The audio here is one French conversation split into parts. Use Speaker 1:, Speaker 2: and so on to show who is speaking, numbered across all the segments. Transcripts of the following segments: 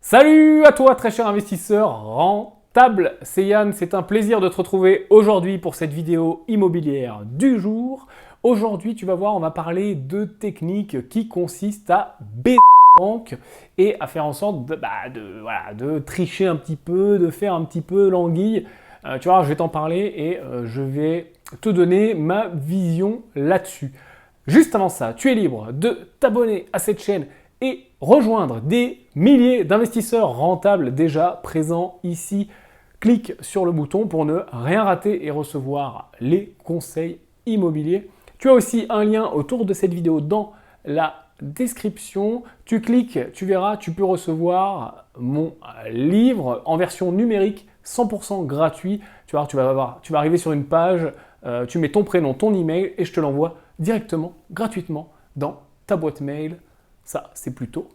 Speaker 1: Salut à toi très cher investisseur rentable, c'est Yann, c'est un plaisir de te retrouver aujourd'hui pour cette vidéo immobilière du jour. Aujourd'hui tu vas voir, on va parler de techniques qui consistent à baiser la banque et à faire en sorte de tricher un petit peu, de faire un petit peu l'anguille. Tu vois, je vais t'en parler et je vais te donner ma vision là-dessus. Juste avant ça, tu es libre de t'abonner à cette chaîne et rejoindre des milliers d'investisseurs rentables déjà présents ici. Clique sur le bouton pour ne rien rater et recevoir les conseils immobiliers. Tu as aussi un lien autour de cette vidéo dans la description. Tu cliques, tu verras, tu peux recevoir mon livre en version numérique 100% gratuit. Tu vas arriver sur une page, tu mets ton prénom, ton email et je te l'envoie directement, gratuitement dans ta boîte mail. Ça, c'est plutôt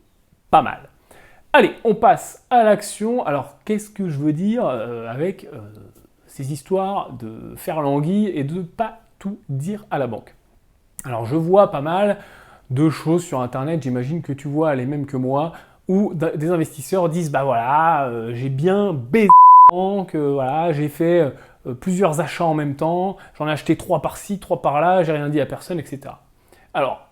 Speaker 1: pas mal. Allez, on passe à l'action. Alors, qu'est-ce que je veux dire avec ces histoires de faire l'anguille et de ne pas tout dire à la banque? Alors, je vois pas mal de choses sur Internet, j'imagine que tu vois les mêmes que moi, où des investisseurs disent, bah voilà, j'ai bien baisé la banque, voilà, j'ai fait plusieurs achats en même temps, j'en ai acheté 3 par-ci, 3 par-là, j'ai rien dit à personne, etc. Alors,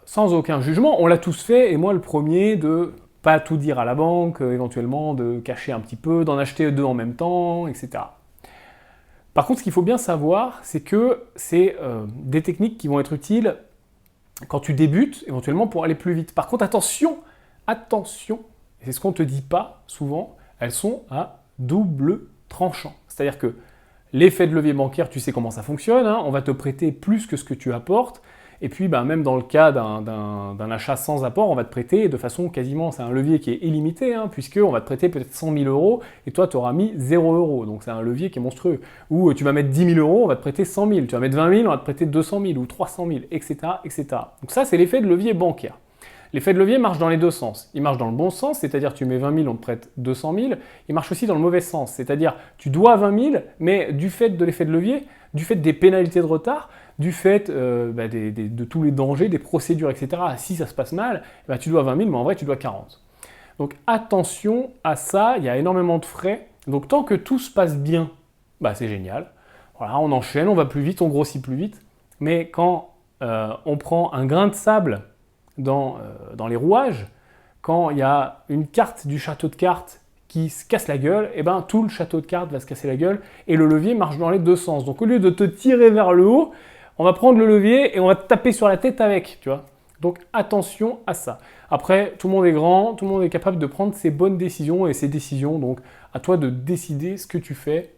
Speaker 1: sans aucun jugement, on l'a tous fait, et moi le premier, de pas tout dire à la banque, éventuellement de cacher un petit peu, d'en acheter 2 en même temps, etc. Par contre, ce qu'il faut bien savoir, c'est que c'est des techniques qui vont être utiles quand tu débutes, éventuellement pour aller plus vite. Par contre, attention, attention, et c'est ce qu'on ne te dit pas souvent, elles sont à double tranchant. C'est-à-dire que l'effet de levier bancaire, tu sais comment ça fonctionne, hein, on va te prêter plus que ce que tu apportes, et puis même dans le cas d'un achat sans apport, on va te prêter de façon quasiment, c'est un levier qui est illimité, hein, puisqu'on va te prêter peut-être 100 000 euros, et toi tu auras mis 0 euros, donc c'est un levier qui est monstrueux. Ou tu vas mettre 10 000 euros, on va te prêter 100 000, tu vas mettre 20 000, on va te prêter 200 000 ou 300 000, etc. etc. Donc ça c'est l'effet de levier bancaire. L'effet de levier marche dans les deux sens. Il marche dans le bon sens, c'est-à-dire tu mets 20 000, on te prête 200 000. Il marche aussi dans le mauvais sens, c'est-à-dire tu dois 20 000, mais du fait de l'effet de levier, du fait des pénalités de retard, du fait de tous les dangers, des procédures, etc. Si ça se passe mal, tu dois 20 000, mais en vrai tu dois 40. Donc attention à ça, il y a énormément de frais. Donc tant que tout se passe bien, c'est génial. Voilà, on enchaîne, on va plus vite, on grossit plus vite. Mais quand on prend un grain de sable dans les rouages, quand il y a une carte du château de cartes qui se casse la gueule, et tout le château de cartes va se casser la gueule et le levier marche dans les deux sens. Donc au lieu de te tirer vers le haut, on va prendre le levier et on va te taper sur la tête avec, tu vois. Donc attention à ça. Après, tout le monde est grand, tout le monde est capable de prendre ses bonnes décisions et ses décisions, donc à toi de décider ce que tu fais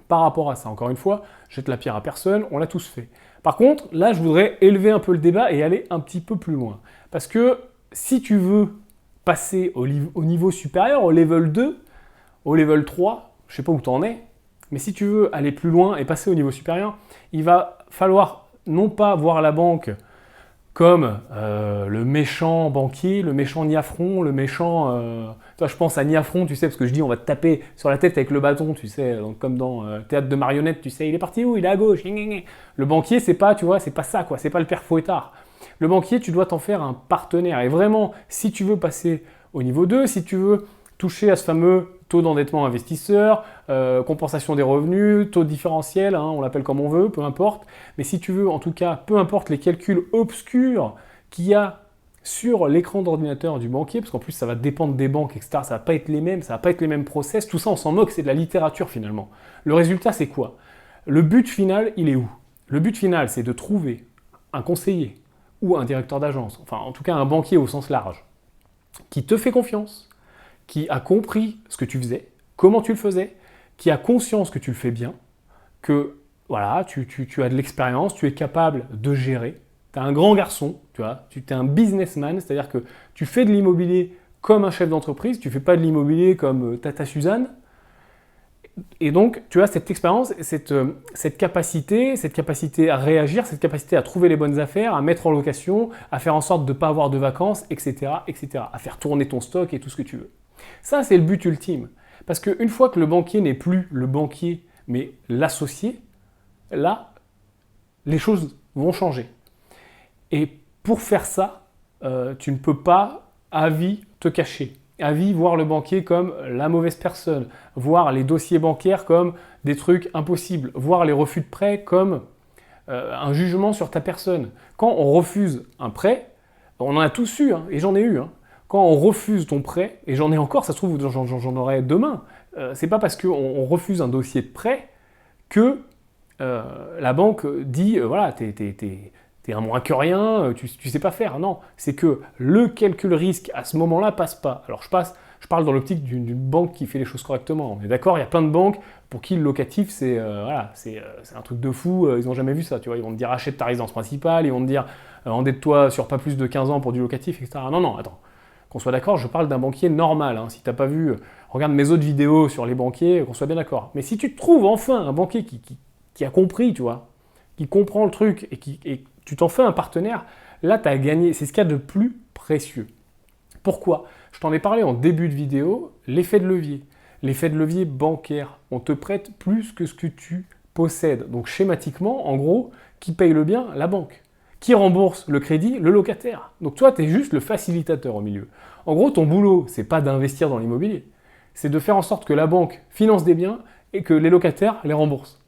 Speaker 1: par rapport à ça. Encore une fois, jette la pierre à personne, on l'a tous fait. Par contre, là, je voudrais élever un peu le débat et aller un petit peu plus loin. Parce que si tu veux passer au niveau supérieur, au level 2, au level 3, je ne sais pas où tu en es, mais si tu veux aller plus loin et passer au niveau supérieur, il va falloir non pas voir la banque comme le méchant banquier, le méchant niafron, le méchant... Toi, je pense à niafron, tu sais, parce que je dis on va te taper sur la tête avec le bâton, tu sais, donc, comme dans Théâtre de marionnettes, tu sais, il est parti où? Il est à gauche. Le banquier, c'est pas, tu vois, c'est pas ça, quoi, c'est pas le père Fouettard. Le banquier, tu dois t'en faire un partenaire. Et vraiment, si tu veux passer au niveau 2, si tu veux toucher à ce fameux taux d'endettement investisseur, compensation des revenus, taux différentiel, hein, on l'appelle comme on veut, peu importe. Mais si tu veux, en tout cas, peu importe les calculs obscurs qu'il y a sur l'écran d'ordinateur du banquier, parce qu'en plus ça va dépendre des banques, etc. Ça va pas être les mêmes, ça va pas être les mêmes process. Tout ça, on s'en moque, c'est de la littérature finalement. Le résultat, c'est quoi? Le but final, il est où? Le but final, c'est de trouver un conseiller ou un directeur d'agence, enfin en tout cas un banquier au sens large, qui te fait confiance, qui a compris ce que tu faisais, comment tu le faisais, qui a conscience que tu le fais bien, que voilà, tu as de l'expérience, tu es capable de gérer, tu es un grand garçon, tu vois, tu es un businessman, c'est-à-dire que tu fais de l'immobilier comme un chef d'entreprise, tu ne fais pas de l'immobilier comme Tata Suzanne. Et donc, tu as cette expérience, cette capacité à réagir, cette capacité à trouver les bonnes affaires, à mettre en location, à faire en sorte de ne pas avoir de vacances, etc., etc., à faire tourner ton stock et tout ce que tu veux. Ça, c'est le but ultime. Parce qu'une fois que le banquier n'est plus le banquier, mais l'associé, là, les choses vont changer. Et pour faire ça, tu ne peux pas à vie te cacher. vie voir le banquier comme la mauvaise personne, voir les dossiers bancaires comme des trucs impossibles, voir les refus de prêt comme un jugement sur ta personne. Quand on refuse un prêt, on en a tous eu, hein, et j'en ai eu. Hein. Quand on refuse ton prêt, et j'en ai encore, ça se trouve, j'en aurai demain, c'est pas parce qu'on refuse un dossier de prêt que la banque dit, voilà, t'es un moins que rien, tu sais pas faire. Non, c'est que le calcul risque à ce moment-là passe pas. Alors je parle dans l'optique d'une banque qui fait les choses correctement. On est d'accord, il y a plein de banques pour qui le locatif c'est un truc de fou, ils n'ont jamais vu ça. Tu vois, ils vont te dire achète ta résidence principale, ils vont te dire endette-toi sur pas plus de 15 ans pour du locatif, etc. Non, attends. Qu'on soit d'accord, je parle d'un banquier normal. Hein. Si t'as pas vu, regarde mes autres vidéos sur les banquiers, qu'on soit bien d'accord. Mais si tu trouves enfin un banquier qui a compris, tu vois, qui comprend le truc et tu t'en fais un partenaire, là, tu as gagné. C'est ce qu'il y a de plus précieux. Pourquoi? Je t'en ai parlé en début de vidéo, l'effet de levier. L'effet de levier bancaire. On te prête plus que ce que tu possèdes. Donc schématiquement, en gros, qui paye le bien? La banque. Qui rembourse le crédit? Le locataire. Donc toi, tu es juste le facilitateur au milieu. En gros, ton boulot, c'est pas d'investir dans l'immobilier. C'est de faire en sorte que la banque finance des biens et que les locataires les remboursent.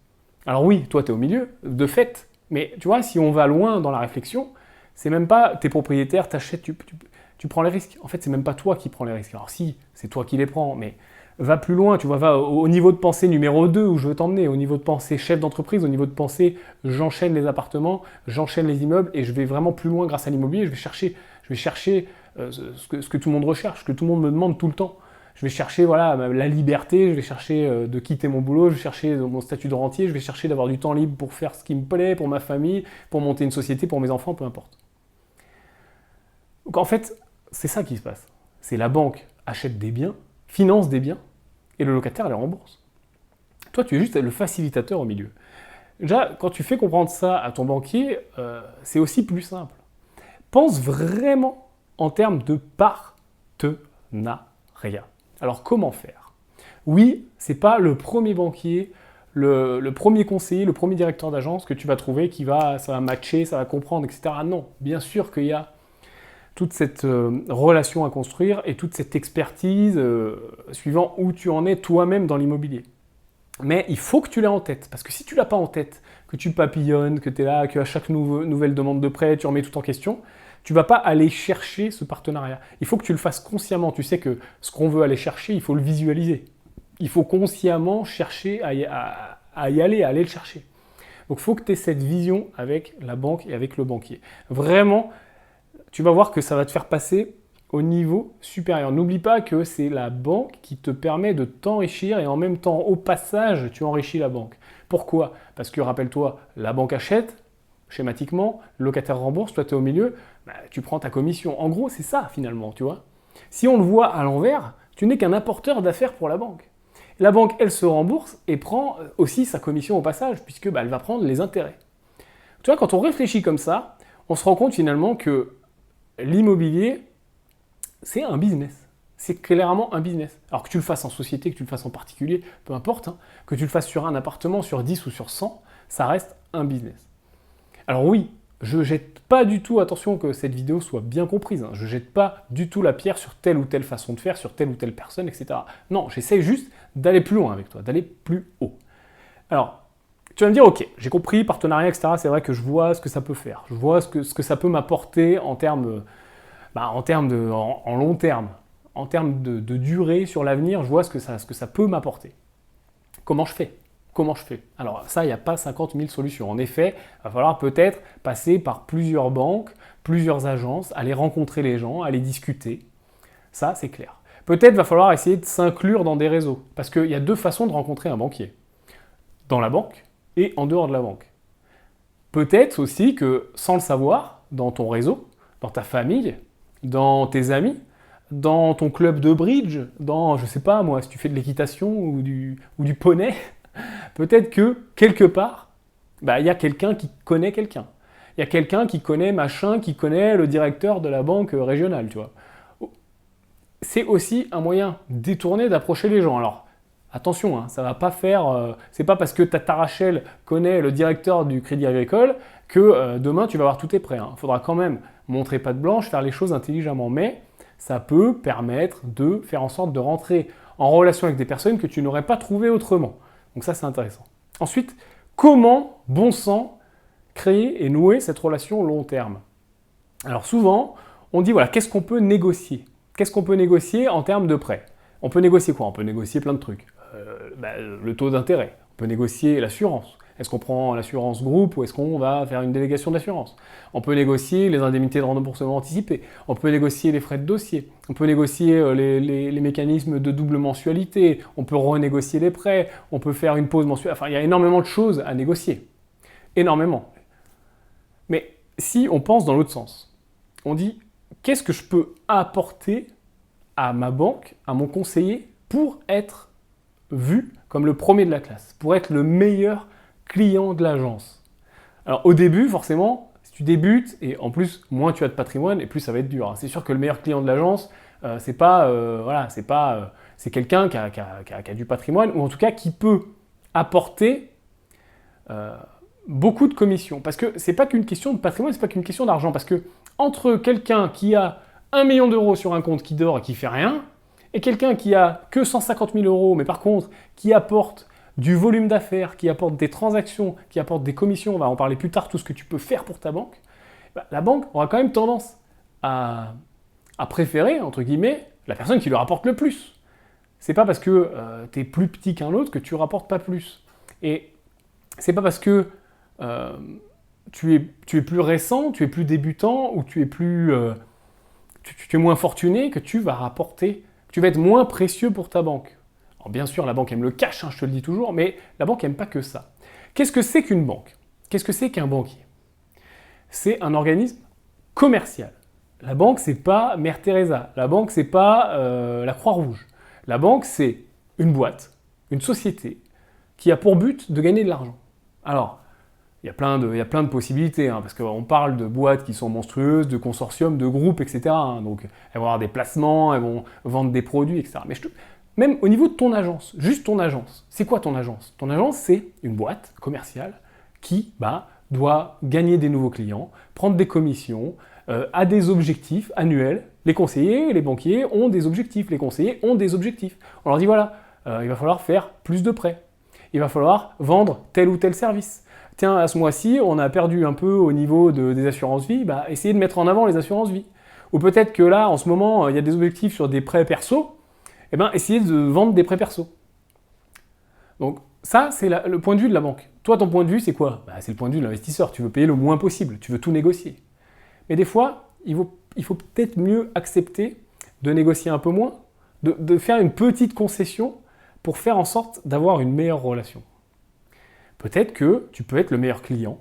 Speaker 1: Alors oui, toi, tu es au milieu, de fait. Mais tu vois, si on va loin dans la réflexion, c'est même pas tes propriétaires, t'achètes, tu prends les risques. En fait, c'est même pas toi qui prends les risques. Alors si, c'est toi qui les prends, mais va plus loin, tu vois, va au niveau de pensée numéro 2 où je veux t'emmener, au niveau de pensée chef d'entreprise, au niveau de pensée j'enchaîne les appartements, j'enchaîne les immeubles et je vais vraiment plus loin grâce à l'immobilier, je vais chercher ce que tout le monde recherche, ce que tout le monde me demande tout le temps. Je vais chercher voilà, la liberté, je vais chercher de quitter mon boulot, je vais chercher mon statut de rentier, je vais chercher d'avoir du temps libre pour faire ce qui me plaît, pour ma famille, pour monter une société, pour mes enfants, peu importe. Donc en fait, c'est ça qui se passe. C'est la banque achète des biens, finance des biens, et le locataire les rembourse. Toi, tu es juste le facilitateur au milieu. Déjà, quand tu fais comprendre ça à ton banquier, c'est aussi plus simple. Pense vraiment en termes de partenariat. Alors, comment faire? Oui, ce n'est pas le premier banquier, le premier conseiller, le premier directeur d'agence que tu vas trouver ça va matcher, ça va comprendre, etc. Non, bien sûr qu'il y a toute cette relation à construire et toute cette expertise suivant où tu en es toi-même dans l'immobilier. Mais il faut que tu l'aies en tête, parce que si tu ne l'as pas en tête, que tu papillonnes, que tu es là, qu'à chaque nouvelle demande de prêt, tu remets tout en question, tu ne vas pas aller chercher ce partenariat. Il faut que tu le fasses consciemment. Tu sais que ce qu'on veut aller chercher, il faut le visualiser. Il faut consciemment chercher à y aller, à aller le chercher. Donc il faut que tu aies cette vision avec la banque et avec le banquier. Vraiment, tu vas voir que ça va te faire passer au niveau supérieur. N'oublie pas que c'est la banque qui te permet de t'enrichir et en même temps, au passage, tu enrichis la banque. Pourquoi? Parce que, rappelle-toi, la banque achète, schématiquement, le locataire rembourse, toi tu es au milieu, tu prends ta commission. En gros, c'est ça finalement, tu vois. Si on le voit à l'envers, tu n'es qu'un apporteur d'affaires pour la banque. La banque, elle se rembourse et prend aussi sa commission au passage, puisque elle va prendre les intérêts. Tu vois, quand on réfléchit comme ça, on se rend compte finalement que l'immobilier, c'est un business. C'est clairement un business. Alors que tu le fasses en société, que tu le fasses en particulier, peu importe, hein, que tu le fasses sur un appartement, sur 10 ou sur 100, ça reste un business. Alors oui, je ne jette pas du tout, attention que cette vidéo soit bien comprise, hein, je ne jette pas du tout la pierre sur telle ou telle façon de faire, sur telle ou telle personne, etc. Non, j'essaie juste d'aller plus loin avec toi, d'aller plus haut. Alors, tu vas me dire, ok, j'ai compris, partenariat, etc., c'est vrai que je vois ce que ça peut faire, je vois ce que ça peut m'apporter en termes en long terme, en termes de durée sur l'avenir, je vois ce que ça peut m'apporter. Comment je fais? Alors ça, il n'y a pas 50 000 solutions. En effet, il va falloir peut-être passer par plusieurs banques, plusieurs agences, aller rencontrer les gens, aller discuter. Ça, c'est clair. Peut-être va falloir essayer de s'inclure dans des réseaux, parce qu'il y a deux façons de rencontrer un banquier. Dans la banque et en dehors de la banque. Peut-être aussi que, sans le savoir, dans ton réseau, dans ta famille, dans tes amis, dans ton club de bridge, dans, je sais pas moi, si tu fais de l'équitation ou du poney, peut-être que, quelque part, y a quelqu'un qui connaît quelqu'un. Il y a quelqu'un qui connaît machin, qui connaît le directeur de la banque régionale, tu vois. C'est aussi un moyen détourné d'approcher les gens. Alors, attention, hein, ça va pas faire... c'est pas parce que ta Rachel connaît le directeur du Crédit Agricole que demain tu vas avoir tous tes prêts. Il faudra quand même montrer patte blanche, faire les choses intelligemment. Mais Ça peut permettre de faire en sorte de rentrer en relation avec des personnes que tu n'aurais pas trouvées autrement. Donc ça, c'est intéressant. Ensuite, comment, bon sang, créer et nouer cette relation long terme? Alors souvent, on dit, voilà, qu'est-ce qu'on peut négocier? Qu'est-ce qu'on peut négocier en termes de prêt? On peut négocier quoi? On peut négocier plein de trucs. Le taux d'intérêt. On peut négocier l'assurance. Est-ce qu'on prend l'assurance groupe ou est-ce qu'on va faire une délégation d'assurance? On peut négocier les indemnités de remboursement anticipé. On peut négocier les frais de dossier. On peut négocier les mécanismes de double mensualité. On peut renégocier les prêts. On peut faire une pause mensuelle. Enfin, il y a énormément de choses à négocier. Énormément. Mais si on pense dans l'autre sens, on dit qu'est-ce que je peux apporter à ma banque, à mon conseiller, pour être vu comme le premier de la classe, pour être le meilleur client de l'agence. Alors au début, forcément, si tu débutes, et en plus, moins tu as de patrimoine, et plus ça va être dur. C'est sûr que le meilleur client de l'agence, c'est quelqu'un qui a du patrimoine, ou en tout cas qui peut apporter beaucoup de commissions. Parce que c'est pas qu'une question de patrimoine, c'est pas qu'une question d'argent. Parce que entre quelqu'un qui a 1 million d'euros sur un compte qui dort et qui fait rien, et quelqu'un qui a que 150 000 euros, mais par contre, qui apporte du volume d'affaires, qui apporte des transactions, qui apporte des commissions, on va en parler plus tard, tout ce que tu peux faire pour ta banque, la banque aura quand même tendance à préférer, entre guillemets, la personne qui lui rapporte le plus. C'est pas parce que tu es plus petit qu'un autre que tu rapportes pas plus. Et c'est pas parce que tu es plus récent, tu es plus débutant, ou tu es moins fortuné que tu vas être moins précieux pour ta banque. Alors bien sûr, la banque aime le cash, je te le dis toujours, mais la banque n'aime pas que ça. Qu'est-ce que c'est qu'une banque? Qu'est-ce que c'est qu'un banquier? C'est un organisme commercial. La banque, c'est pas Mère Teresa. La banque, c'est pas la Croix-Rouge. La banque, c'est une boîte, une société, qui a pour but de gagner de l'argent. Alors, il y a plein de possibilités, parce qu'on parle de boîtes qui sont monstrueuses, de consortiums, de groupes, etc. Donc, elles vont avoir des placements, elles vont vendre des produits, etc. Mais même au niveau de ton agence, juste ton agence, c'est quoi ton agence? Ton agence, c'est une boîte commerciale qui doit gagner des nouveaux clients, prendre des commissions, a des objectifs annuels. Les conseillers, les banquiers ont des objectifs, les conseillers ont des objectifs. On leur dit voilà, il va falloir faire plus de prêts, il va falloir vendre tel ou tel service. Tiens, à ce mois-ci, on a perdu un peu au niveau des assurances vie, essayez de mettre en avant les assurances vie. Ou peut-être que là, en ce moment, il y a des objectifs sur des prêts perso, essayez de vendre des prêts perso. Donc ça, c'est le point de vue de la banque. Toi, ton point de vue, c'est quoi? C'est le point de vue de l'investisseur. Tu veux payer le moins possible, tu veux tout négocier. Mais des fois, il faut peut-être mieux accepter de négocier un peu moins, de faire une petite concession pour faire en sorte d'avoir une meilleure relation. Peut-être que tu peux être le meilleur client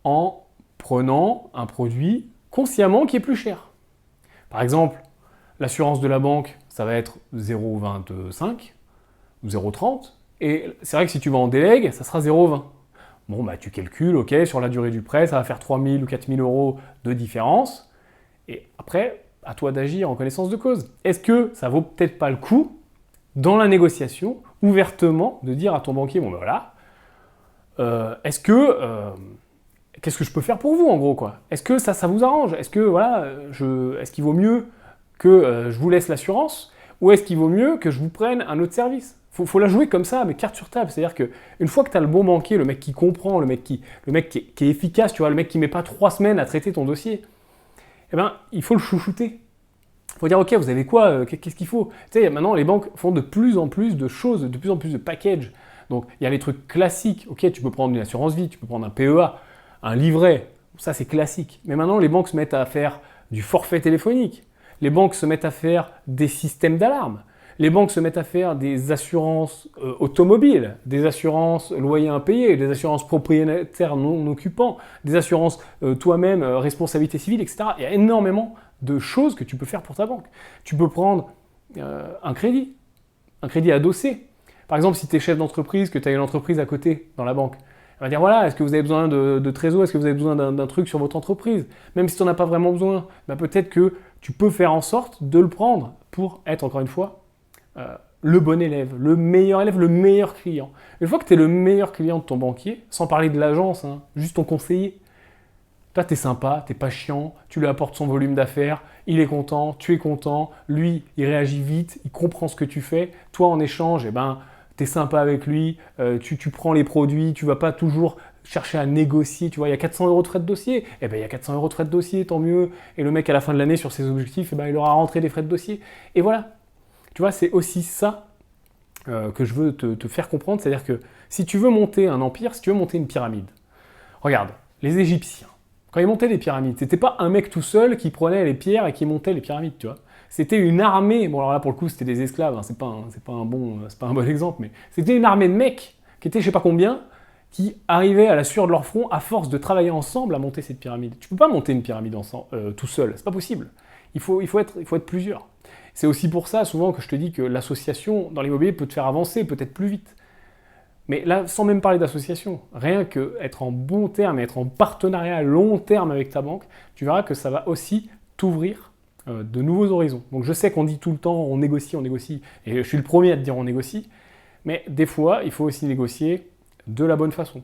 Speaker 1: en prenant un produit consciemment qui est plus cher. Par exemple, l'assurance de la banque, ça va être 0,25 ou 0,30. Et c'est vrai que si tu vas en délègue, ça sera 0,20. Bon, tu calcules, ok, sur la durée du prêt, ça va faire 3 000 ou 4 000 euros de différence. Et après, à toi d'agir en connaissance de cause. Est-ce que ça vaut peut-être pas le coup, dans la négociation, ouvertement, de dire à ton banquier, bon ben voilà, qu'est-ce que je peux faire pour vous en gros quoi? Est-ce que ça vous arrange? Est-ce que est-ce qu'il vaut mieux que je vous laisse l'assurance ou est-ce qu'il vaut mieux que je vous prenne un autre service? Faut la jouer comme ça, mais carte sur table. C'est-à-dire qu'une fois que tu as le bon banquier, le mec qui comprend, le mec qui est efficace, tu vois, le mec qui met pas 3 semaines à traiter ton dossier, il faut le chouchouter. Il faut dire, ok, vous avez quoi? Qu'est-ce qu'il faut? Tu sais, maintenant, les banques font de plus en plus de choses, de plus en plus de packages. Donc, il y a les trucs classiques. Ok, tu peux prendre une assurance vie, tu peux prendre un PEA, un livret. Ça, c'est classique. Mais maintenant, les banques se mettent à faire du forfait téléphonique. Les banques se mettent à faire des systèmes d'alarme. Les banques se mettent à faire des assurances automobiles, des assurances loyers impayés, des assurances propriétaires non occupants, des assurances toi-même, responsabilité civile, etc. Il y a énormément de choses que tu peux faire pour ta banque. Tu peux prendre un crédit adossé. Par exemple, si tu es chef d'entreprise, que tu as une entreprise à côté dans la banque, elle va dire voilà, est-ce que vous avez besoin de trésor, est-ce que vous avez besoin d'un truc sur votre entreprise? Même si tu n'en as pas vraiment besoin, peut-être que tu peux faire en sorte de le prendre pour être, encore une fois, le bon élève, le meilleur client. Une fois que tu es le meilleur client de ton banquier, sans parler de l'agence, juste ton conseiller, Toi, tu es sympa, tu n'es pas chiant, tu lui apportes son volume d'affaires, il est content, tu es content, lui, il réagit vite, il comprend ce que tu fais. Toi, en échange, eh ben, tu es sympa avec lui, tu prends les produits, tu ne vas pas toujours chercher à négocier. Tu vois, il y a 400 € de frais de dossier, eh ben, il y a 400 € de frais de dossier, tant mieux. Et le mec, à la fin de l'année, sur ses objectifs, eh ben, il aura rentré des frais de dossier. Et voilà. Tu vois, c'est aussi ça que je veux te faire comprendre. C'est-à-dire que si tu veux monter un empire, si tu veux monter une pyramide, regarde, les Égyptiens, quand ils montaient les pyramides, c'était pas un mec tout seul qui prenait les pierres et qui montait les pyramides, tu vois. C'était une armée, bon alors là pour le coup c'était des esclaves, hein, c'est pas un bon exemple, mais c'était une armée de mecs qui étaient je sais pas combien, qui arrivaient à la sueur de leur front à force de travailler ensemble à monter cette pyramide. Tu peux pas monter une pyramide tout seul, c'est pas possible. Il faut être plusieurs. C'est aussi pour ça souvent que je te dis que l'association dans l'immobilier peut te faire avancer peut-être plus vite. Mais là, sans même parler d'association, rien qu'être en bon terme et être en partenariat à long terme avec ta banque, tu verras que ça va aussi t'ouvrir de nouveaux horizons. Donc je sais qu'on dit tout le temps on négocie, et je suis le premier à te dire on négocie, mais des fois, il faut aussi négocier de la bonne façon.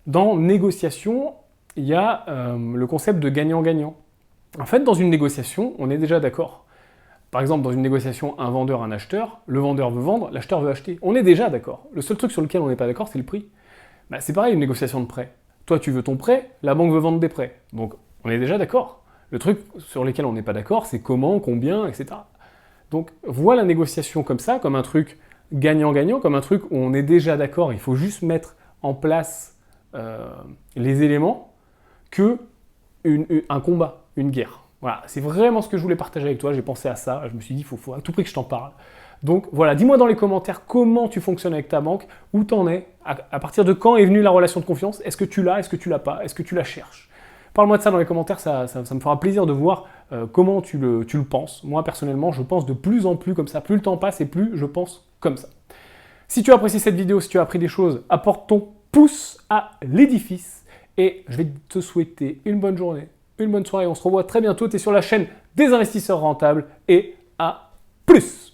Speaker 1: Dans négociation, il y a le concept de gagnant-gagnant. En fait, dans une négociation, on est déjà d'accord. Par exemple, dans une négociation, un vendeur, un acheteur, le vendeur veut vendre, l'acheteur veut acheter. On est déjà d'accord. Le seul truc sur lequel on n'est pas d'accord, c'est le prix. Bah, c'est pareil, une négociation de prêt. Toi, tu veux ton prêt, la banque veut vendre des prêts. Donc, on est déjà d'accord. Le truc sur lequel on n'est pas d'accord, c'est comment, combien, etc. Donc, vois la négociation comme ça, comme un truc gagnant-gagnant, comme un truc où on est déjà d'accord, il faut juste mettre en place les éléments que un combat, une guerre. Voilà, c'est vraiment ce que je voulais partager avec toi, j'ai pensé à ça, je me suis dit, il faut à tout prix que je t'en parle. Donc voilà, dis-moi dans les commentaires comment tu fonctionnes avec ta banque, où t'en es, à partir de quand est venue la relation de confiance, est-ce que tu l'as, est-ce que tu l'as pas, est-ce que tu la cherches. Parle-moi de ça dans les commentaires, ça me fera plaisir de voir comment tu le penses. Moi personnellement, je pense de plus en plus comme ça, plus le temps passe et plus je pense comme ça. Si tu as apprécié cette vidéo, si tu as appris des choses, apporte ton pouce à l'édifice et je vais te souhaiter une bonne journée, une bonne soirée. On se revoit très bientôt. Tu es sur la chaîne des investisseurs rentables et à plus!